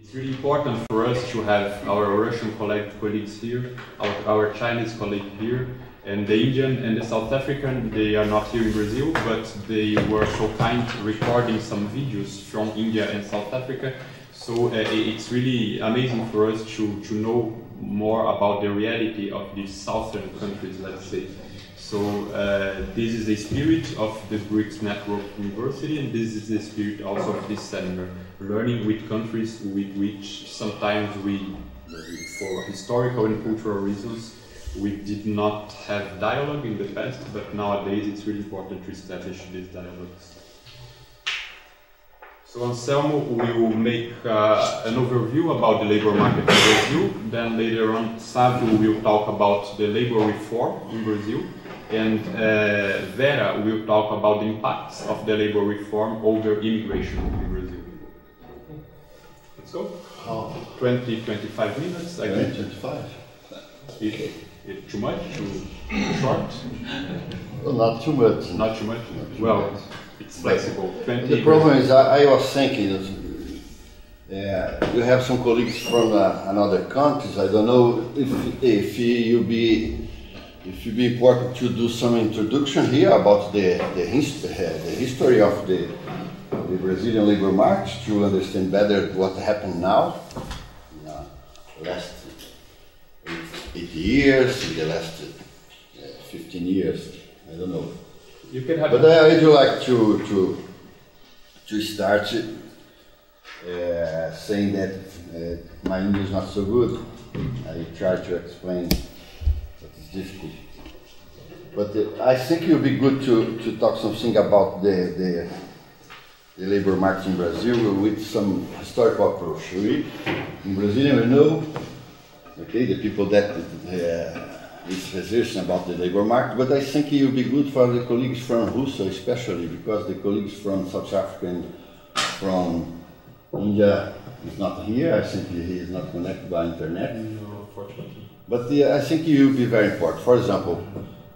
It's really important for us to have our Russian colleagues here, our Chinese colleague here, and the Indian and the South African. They are not here in Brazil, but they were so kind recording some videos from India and South Africa. So it's really amazing for us to know more about the reality of these southern countries, let's say. So this is the spirit of the BRICS Network University, and this is the spirit also of this seminar, learning with countries with which sometimes we, for historical and cultural reasons, we did not have dialogue in the past, but nowadays it's really important to establish these dialogues. So Anselmo will make an overview about the labor market in Brazil, then later on Sávio will talk about the labor reform in Brazil, and Vera will talk about the impacts of the labor reform over immigration in Brazil. Let's go. 20-25 minutes. 25. Too much? Too short? Well, not too much. Not too much? Well, it's flexible. 20 the problem is, I was thinking that you have some colleagues from another countries. I don't know if you'd be important to do some introduction here about the history of the Brazilian labor market to understand better what happened now. Last 8 years, in the last 15 years, I don't know. You can have. But I would like to start saying that my English is not so good. I try to explain that it's difficult. But I think it would be good to talk something about the labor market in Brazil with some historical approach. In Brazil, we know, okay, the people that is researching about the labor market, but I think it would be good for the colleagues from Russia especially, because the colleagues from South Africa and from India is not here. I think he is not connected by internet. No, unfortunately. But I think it will be very important. For example,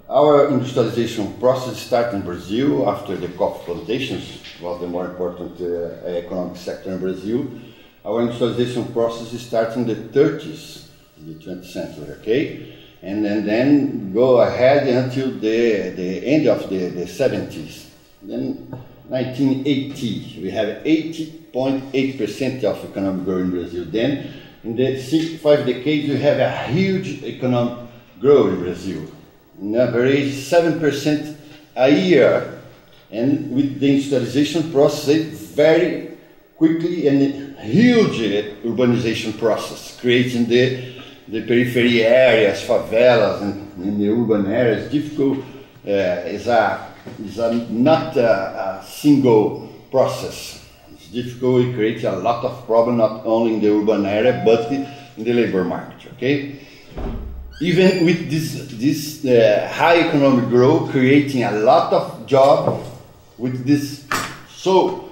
our industrialization process started in Brazil after the coffee plantations was the more important economic sector in Brazil. Our industrialization process started in the 30s, in the 20th century, okay? And then go ahead until the end of the 70s. Then 1980, we have 80.8% of economic growth in Brazil. Then in the 5 decades, we have a huge economic growth in Brazil. On average, 7% a year. And with the industrialization process, very quickly and huge urbanization process, creating the periphery areas, favelas, and in the urban areas. Difficult is not a single process. It's difficult. It creates a lot of problems, not only in the urban area, but in the labor market. Okay. Even with this high economic growth, creating a lot of jobs with this so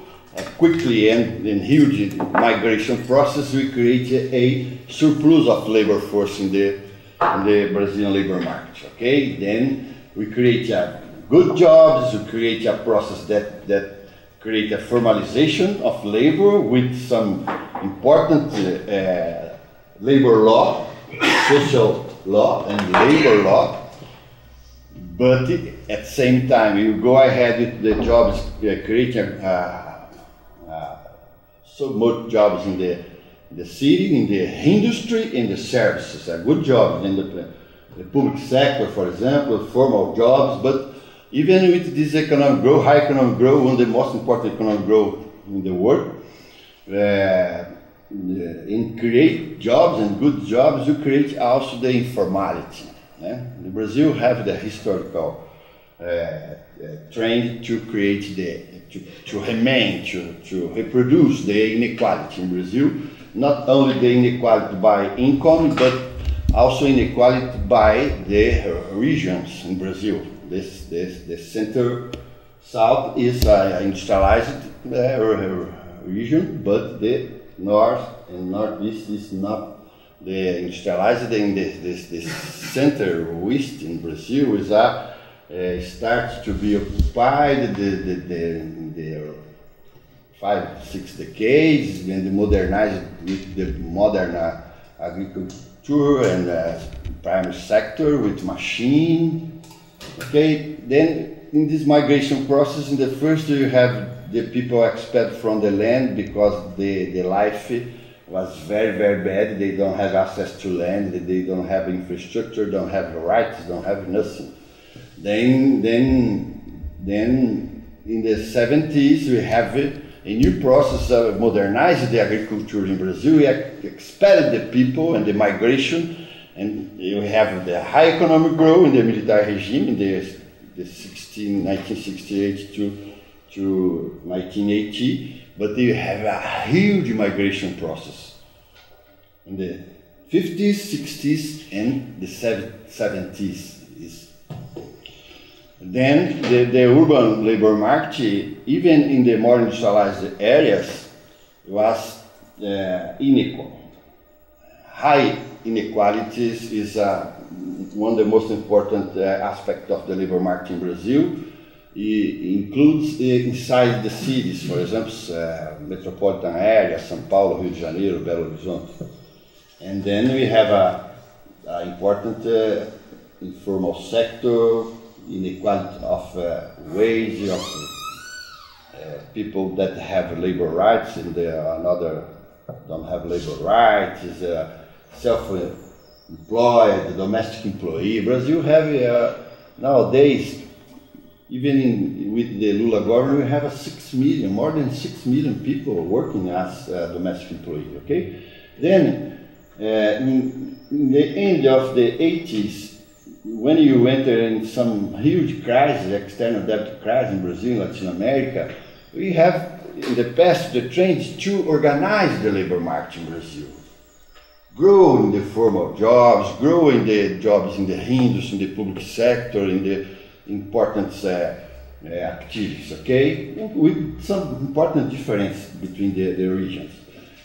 quickly and huge migration process, we create a surplus of labor force in the Brazilian labor market. Okay, then we create good jobs. We create a process that create a formalization of labor with some important labor law, social law and labor law. But at the same time, you go ahead with the jobs, creating so much jobs in the city, in the industry, in the services. Good jobs in the public sector, for example, formal jobs. But even with this economic growth, high economic growth, one of the most important economic growth in the world, in create jobs and good jobs, you create also the informality. In Brazil have the historical trend to create to remain, to reproduce the inequality in Brazil, not only the inequality by income, but also inequality by the regions in Brazil. The center-south is an industrialized region, but the north and northeast is not the industrialized. In the center-west in Brazil is starts to be occupied. The 5, 6 decades, and they modernized with the modern agriculture and primary sector with machine. Okay, then in this migration process, in the first you have the people expelled from the land because the life was very, very bad. They don't have access to land, they don't have infrastructure, don't have rights, don't have nothing. Then in the 70s we have a new process of modernizing the agriculture in Brazil. We expelled the people and the migration, and we have the high economic growth in the military regime in the 1968 to 1980, but you have a huge migration process in the 50s, 60s, and the 70s. Then the urban labor market, even in the more industrialized areas, was unequal. High inequalities is one of the most important aspects of the labor market in Brazil. It includes inside the cities, for example, metropolitan areas, São Paulo, Rio de Janeiro, Belo Horizonte. And then we have an important informal sector, inequality of wage, of people that have labor rights and another don't have labor rights, is self-employed, domestic employee. Brazil have nowadays, even with the Lula government, we have 6 million, more than 6 million people working as domestic employee. Okay, then in the end of the 80s, when you enter in some huge crisis, external debt crisis in Brazil, Latin America, we have in the past the trend to organize the labor market in Brazil. Grow in the formal jobs, grow in the jobs in the industry, in the public sector, in the important activities, okay? With some important difference between the regions.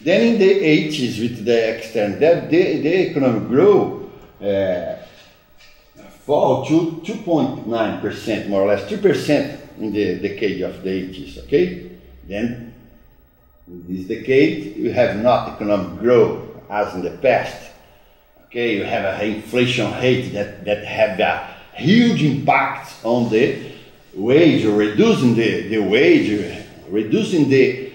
Then in the 80s, with the external debt, the economic growth fall to 2.9%, more or less, 2% in the decade of the 80s, okay? Then, in this decade, you have not economic growth as in the past, okay? You have an inflation rate that have a huge impact on the wage, or reducing the wage, reducing the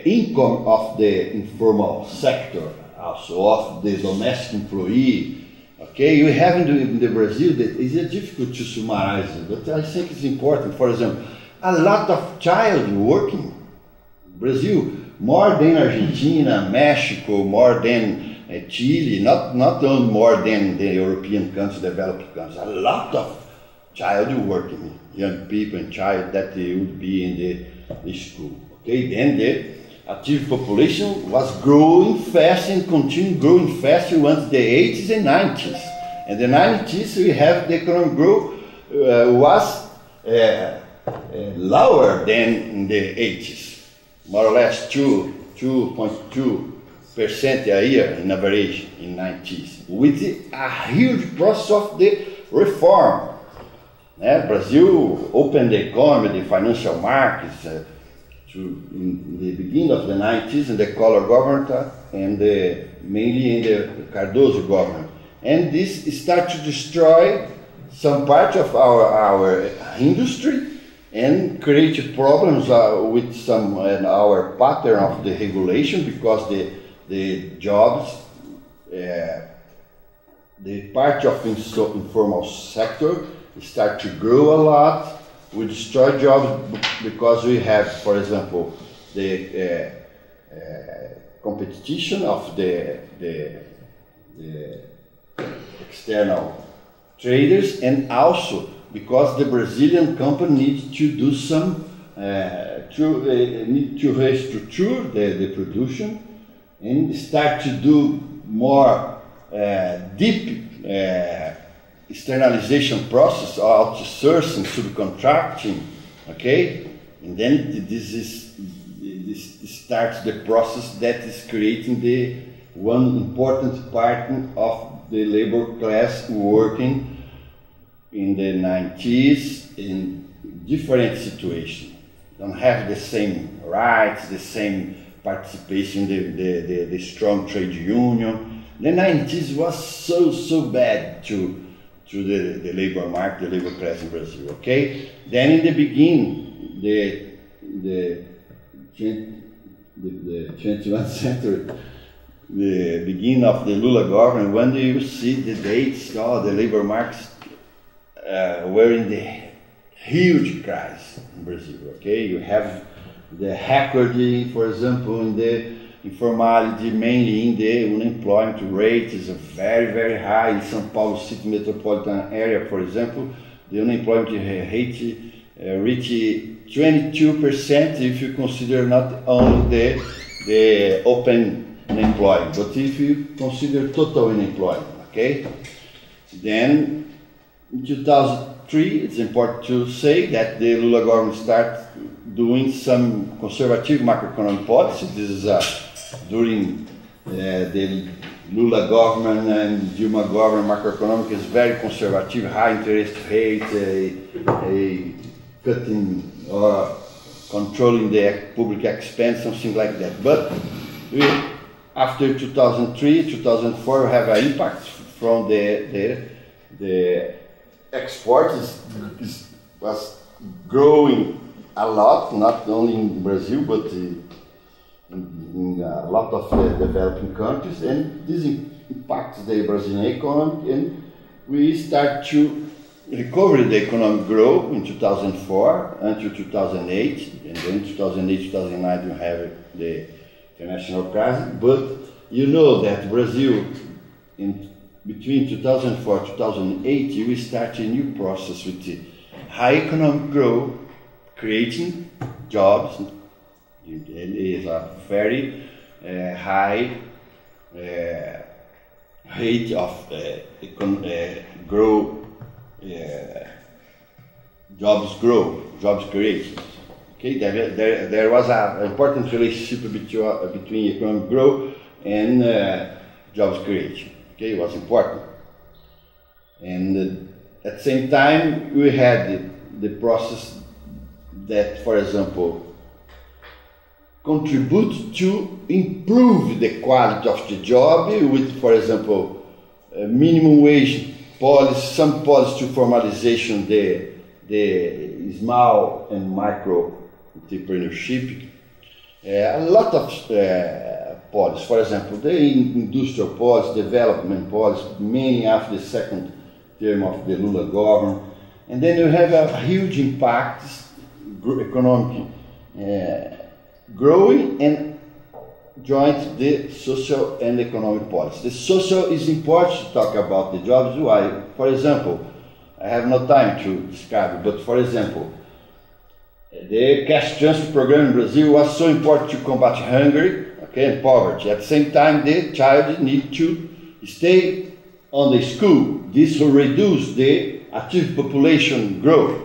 income of the informal sector, also of the domestic employee. Okay, you have in the Brazil that is difficult to summarize, but I think it's important. For example, a lot of child working. Brazil, more than Argentina, Mexico, more than Chile, not only more than the European countries, developed countries. A lot of child working, young people and child that they would be in the school. Okay, then the active population was growing fast and continued growing fast once the 80s and 90s. In the 90s, we have the economic growth was lower than in the 80s, more or less 2.2% a year in average in 90s, with a huge process of the reform. Brazil opened the economy, the financial markets, in the beginning of the 90s in the Collor government and mainly in the Cardoso government. And this started to destroy some part of our industry and create problems with some our pattern of the regulation, because the jobs, the part of informal sector start to grow a lot. We destroy jobs because we have, for example, the competition of the external traders, and also because the Brazilian company needs to do some, need to restructure the production and start to do more deep externalization process, outsourcing, subcontracting, okay? And then this starts the process that is creating the one important part of the labor class working in the 90s in different situations. Don't have the same rights, the same participation, the strong trade union. The 90s was so bad to the labor market, the labor class in Brazil, okay? Then in the beginning, the 21st century, the beginning of the Lula government, when you see the dates, the labor markets were in the huge crisis in Brazil, okay? You have the record, for example, in the informality, mainly in the unemployment rate is very high. In São Paulo city metropolitan area, for example, the unemployment rate reached 22% if you consider not only the open unemployment, but if you consider total unemployment, okay? Then in 2003, it's important to say that the Lula government started doing some conservative macroeconomic policy. This is during the Lula government and Dilma government, macroeconomic is very conservative, high interest rate, a cutting or controlling the public expense, something like that. But after 2003, 2004, we have an impact from the export was growing a lot, not only in Brazil, but in a lot of developing countries, and this impacts the Brazilian economy, and we start to recover the economic growth in 2004 until 2008, and then 2008, 2009 we have the international crisis. But you know that Brazil, between 2004 and 2008, we started a new process with the high economic growth, creating jobs. It is a very high rate of jobs creation. Okay, there was an important relationship between economic growth and jobs creation. Okay, it was important. And at the same time, we had the process that, for example, contribute to improve the quality of the job with, for example, minimum wage policy, some policy to formalization the small and micro entrepreneurship, a lot of policy. For example, the industrial policy, development policy, many after the second term of the Lula government, and then you have a huge impact, economic growing and joint the social and economic policy. The social is important to talk about the jobs. Why? For example, I have no time to describe it, but for example, the cash transfer program in Brazil was so important to combat hunger, okay, and poverty. At the same time, the child needs to stay on the school. This will reduce the active population growth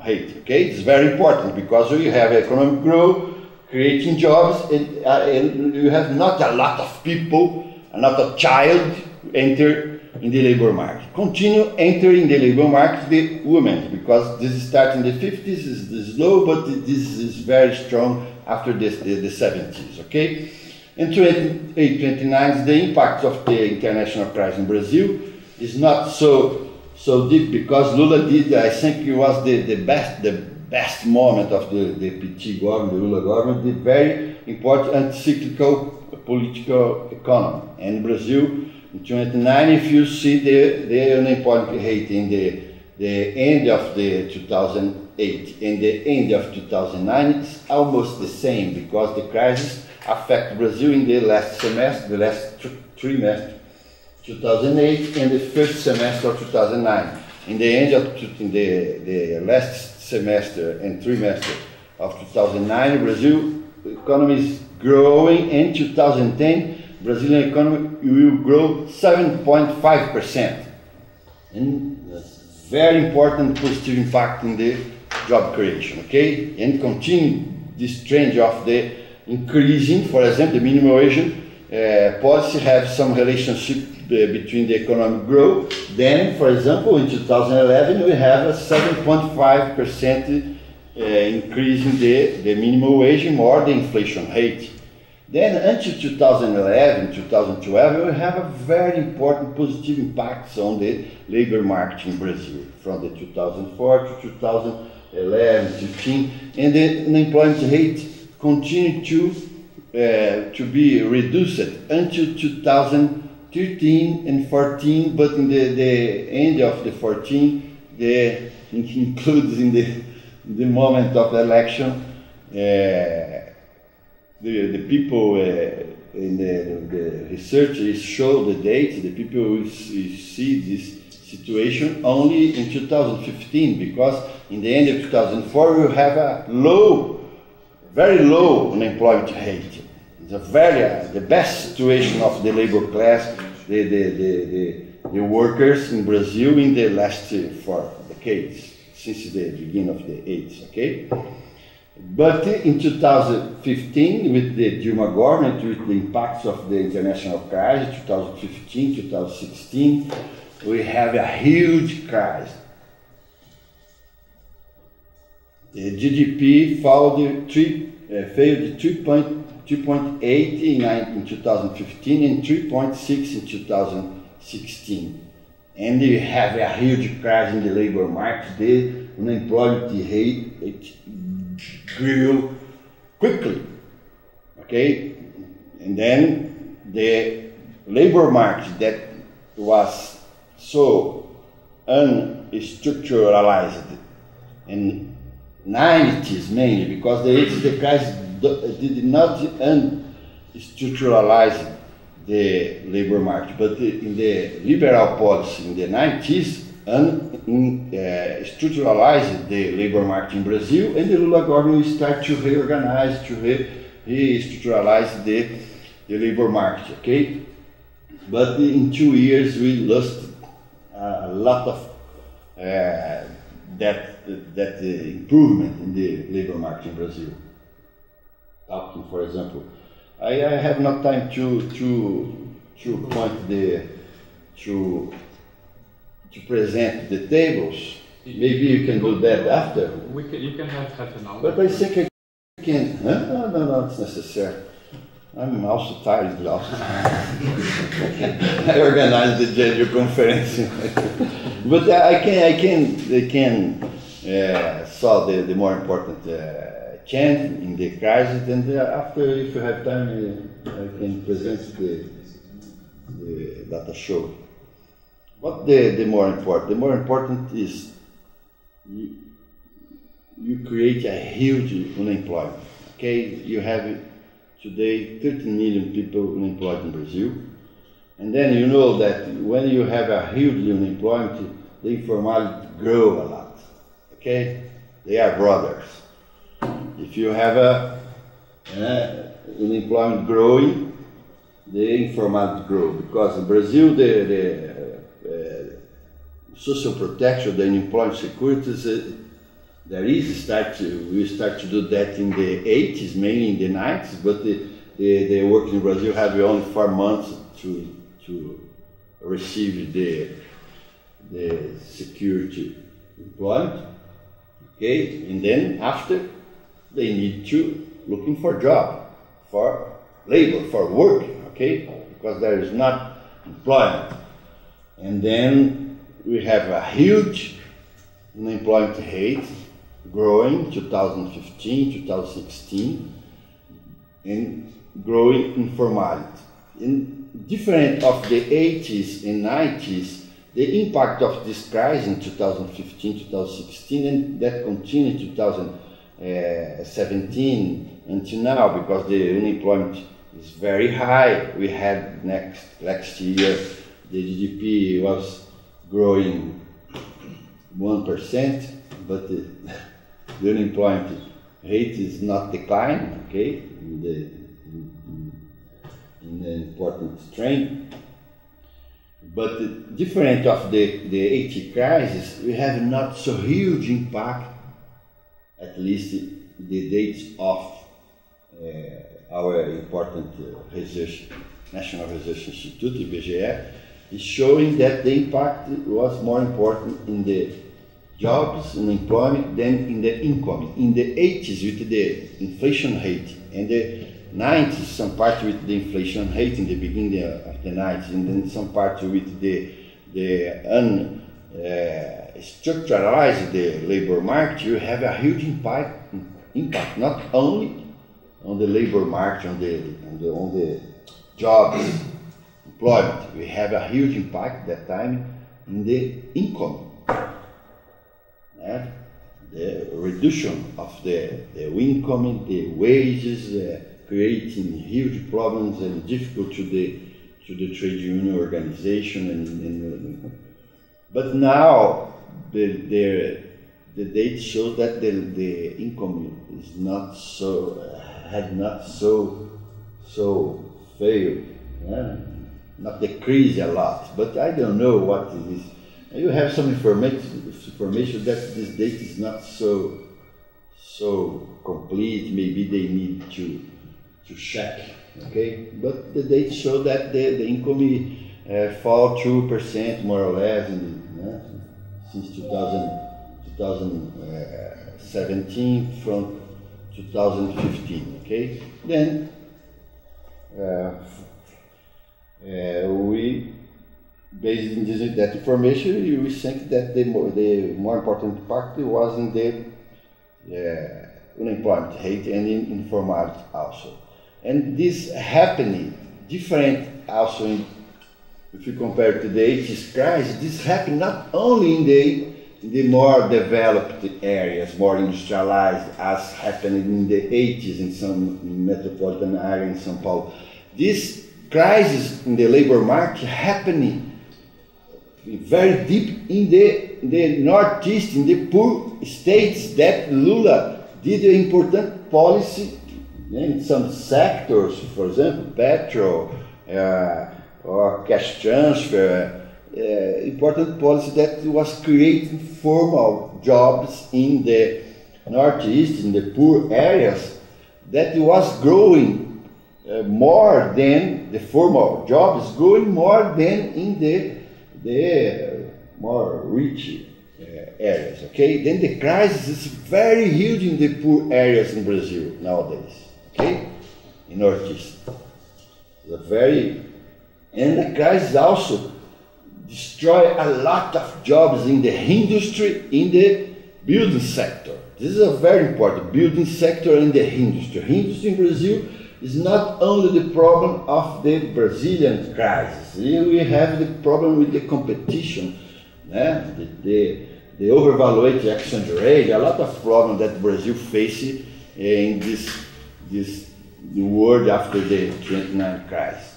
rate. Okay, it's very important because we have economic growth, creating jobs, and you have not a lot of people, not a child enter in the labor market. Continue entering the labor market the women, because this starts in the 50s, is slow, but this is very strong after the 70s, okay? In 28, 29, the impact of the international crisis in Brazil is not so deep, because Lula did, I think it was the best moment of the PT government, the Lula government, did very important anti-cyclical political economy. And Brazil, in 29, if you see the unemployment rate in the end of the 2008 and the end of 2009, it's almost the same, because the crisis affected Brazil in the last semester, the last trimester, 2008, and the first semester of 2009. In the end of the last semester and trimester of 2009, Brazil economy is growing. In 2010, Brazilian economy will grow 7.5%. And that's very important positive impact in the job creation, okay? And continue this trend of the increasing, for example, the minimum wage policy has some relationship between the economic growth. Then, for example, in 2011, we have a 7.5% increasing the minimum wage more the inflation rate. Then until 2011, 2012, we have a very important positive impacts on the labor market in Brazil from the 2004 to 2011, 15, and the unemployment rate continued to be reduced until 2013 and 14, but in the end of the 14, it includes in the moment of the election, the people in the researchers show the date, the people will see this situation only in 2015, because in the end of 2004 we have a very low unemployment rate. It's the best situation of the labor class, the workers in Brazil in the last 4 decades, since the beginning of the 80s, okay? But in 2015, with the Dilma government, with the impacts of the international crisis, 2015, 2016, we have a huge crisis. The GDP failed 3.8 in 2015 and 3.6 in 2016. And we have a huge crisis in the labor market. The unemployment rate grew quickly, okay? And then the labor market that was so unstructuralized in 90s mainly, because the crisis did not unstructuralize the labor market, but in the liberal policy in the 90s, structuralized the labor market in Brazil, and the Lula government started to reorganize, to restructuralize the labor market, okay? But in 2 years we lost a lot of that improvement in the labor market in Brazil. Talking, for example, I have not time to point to present the tables. Maybe you can do that after. You can have half an hour. But I think I can. No, it's necessary. I'm also tired now. I organized the general conference, but I can solve the more important change in the crisis, and after, if you have time, I can present the data show. What the more important? The more important is you create a huge unemployment. Okay, you have today 13 million people unemployed in Brazil, and then you know that when you have a huge unemployment, the informality grow a lot. Okay, they are brothers. If you have unemployment growing, the informality grow, because in Brazil the social protection, the unemployment security, we start to do that in the 80s, mainly in the 90s, but the workers in Brazil have only 4 months to receive the security employment, okay, and then after they need to looking for job, for labor, for work, okay, because there is not employment. And then we have a huge unemployment rate growing 2015, 2016, and growing informality. In different of the 80s and 90s, the impact of this crisis in 2015, 2016, and that continued 2017 until now, because the unemployment is very high. We had next year the GDP was growing 1%, but the unemployment rate is not declining, okay, in the important trend. But different of the 80 crisis, we have not so huge impact, at least the dates of our important research, National Research Institute, BGE, is showing that the impact was more important in the jobs and employment than in the income. In the 80s with the inflation rate, and the 90s some part with the inflation rate in the beginning of the 90s, and then some part with the structuralized the labor market, you have a huge impact not only on the labor market, on the jobs, employment. We have a huge impact that time in the income. The reduction of the income, the wages, creating huge problems and difficult to the trade union organization. But now the data shows that the income is not so had not so failed, not decreased a lot. But I don't know what it is. You have some information that this data is not so complete. Maybe they need to check. Okay, but the data show that the income fall 2% more or less since 2017 from 2015. Okay, then we, based on that information, we think that the more important part was in the unemployment rate and in informality also. And this happening different also if you compare to the 80s crisis, this happened not only in the more developed areas, more industrialized, as happened in the 80s in some metropolitan area in São Paulo. This crisis in the labor market happening very deep in the Northeast, in the poor states that Lula did an important policy in some sectors, for example, petrol or cash transfer, important policy that was creating formal jobs in the Northeast, in the poor areas, that was growing more than the formal jobs, growing more than in the more rich areas. Okay, then the crisis is very huge in the poor areas in Brazil nowadays. Okay, in Northeast, and the crisis also destroy a lot of jobs in the industry, in the building sector. This is a very important building sector and the industry. Industry in Brazil is not only the problem of the Brazilian crisis. We have the problem with the competition, the overvaluated exchange rate, a lot of problems that Brazil faces in this world after the 29 crisis.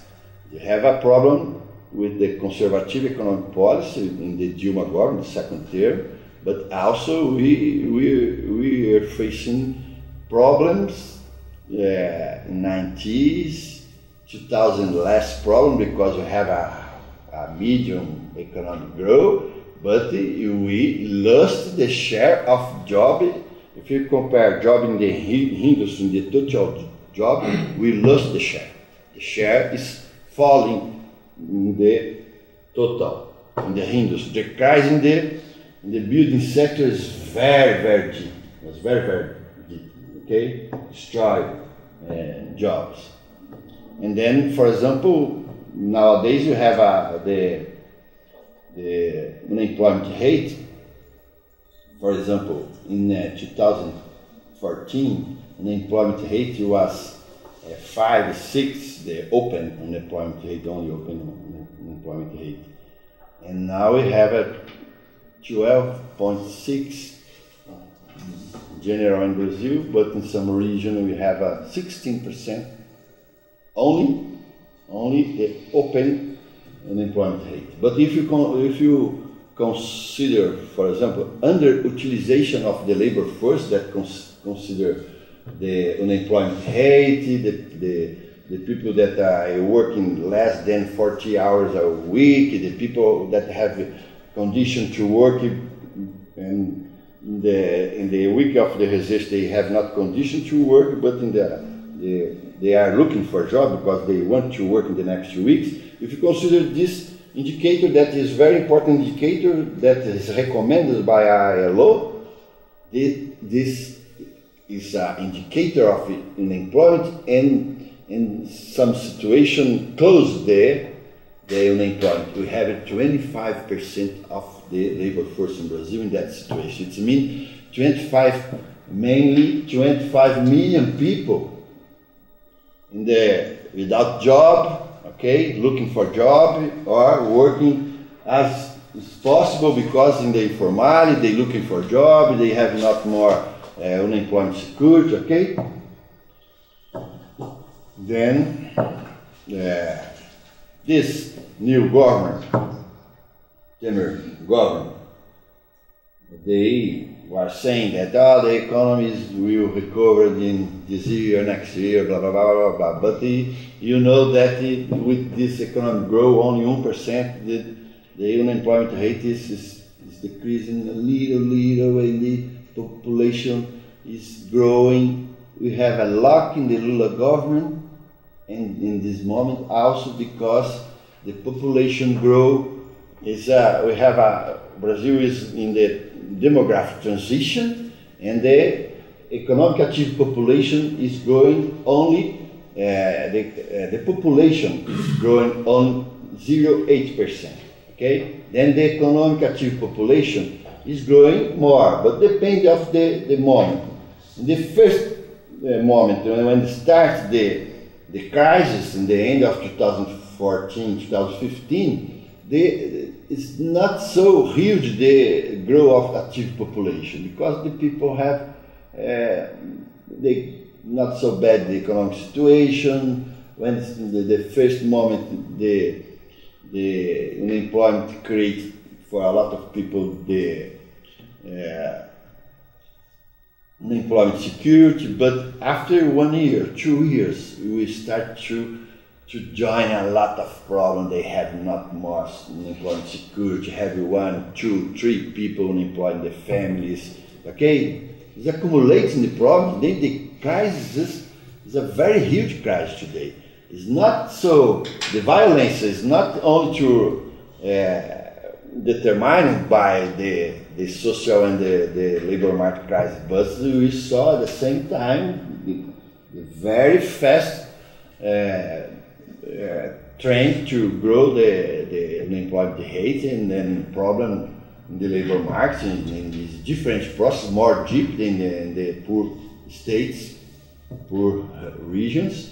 You have a problem with the conservative economic policy in the Dilma government, the second term, but also we are facing problems in 90s, 2000 less problem because we have a medium economic growth, but we lost the share of job. If you compare job in the industry, in the total job, we lost the share. The share is falling in the total, in the industry. The crisis in the building sector is very, very deep. It was very, very deep. Okay, destroy jobs. And then, for example, nowadays you have the unemployment rate. For example, in 2014, unemployment rate was 5, 6, the open unemployment rate, only open unemployment rate. And now we have a 12.6 general in Brazil, but in some region we have a 16%, only the open unemployment rate. But if you consider, for example, underutilization of the labor force, that consider the unemployment rate, the people that are working less than 40 hours a week, the people that have condition to work, and in the week of the resist they have not condition to work, but they are looking for a job because they want to work in the next 2 weeks. If you consider this indicator that is very important indicator that is recommended by ILO. This is an indicator of unemployment, and in some situation close the unemployment. We have 25% of the labor force in Brazil in that situation. It means 25 million people in without job, okay, looking for job or working as is possible, because in the informality they're looking for job, they have not more unemployment security, okay. Then this new government, they were saying that the economies will recover in this year, next year, blah blah blah blah blah. But you know that with this economic growth only 1%, the unemployment rate is decreasing a little, and the population is growing. We have a luck in the Lula government, and in this moment also because the population growth is Brazil is in the demographic transition, and the economic active population is growing only, the population is growing on 0.8%, okay? Then the economic active population is growing more, but depends of the moment. In the first moment, when it starts the crisis in the end of 2014, 2015, it's not so huge the growth of active population, because the people have they not so bad the economic situation. When the first moment the unemployment creates for a lot of people the unemployment security, but after 1 year, 2 years, we start to join a lot of problems. They have not more unemployment security, have 1, 2, 3 people unemployed in the families, okay? It's accumulating the problem. Then the crisis is a very huge crisis today. It's not so, the violence is not only determined by the social and the labor market crisis, but we saw at the same time the very fast trend to grow the unemployment rate, and then problem in the labor market in these different processes, more deep than in the poor states, poor regions,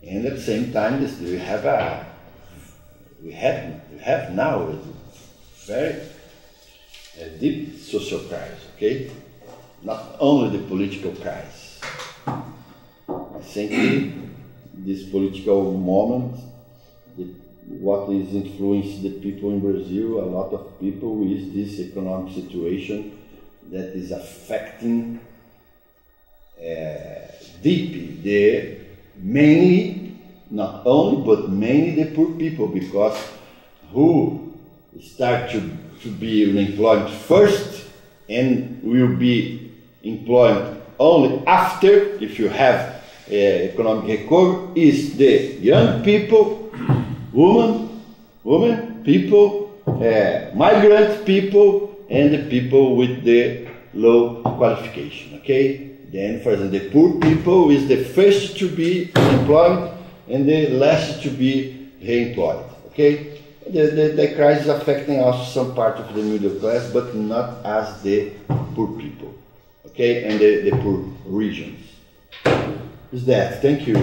and at the same time we have now a very deep social crisis, okay? Not only the political crisis. I think this political moment, what is influencing the people in Brazil, a lot of people, is this economic situation that is affecting deeply mainly, not only, but mainly the poor people, because who start to be unemployed first and will be employed only after, if you have economic recovery, is the young people, women people, migrant people, and the people with the low qualification, okay? Then, for example, the poor people is the first to be employed and the last to be reemployed, okay? The crisis is affecting also some part of the middle class, but not as the poor people, okay? And the poor regions. Is that? Thank you.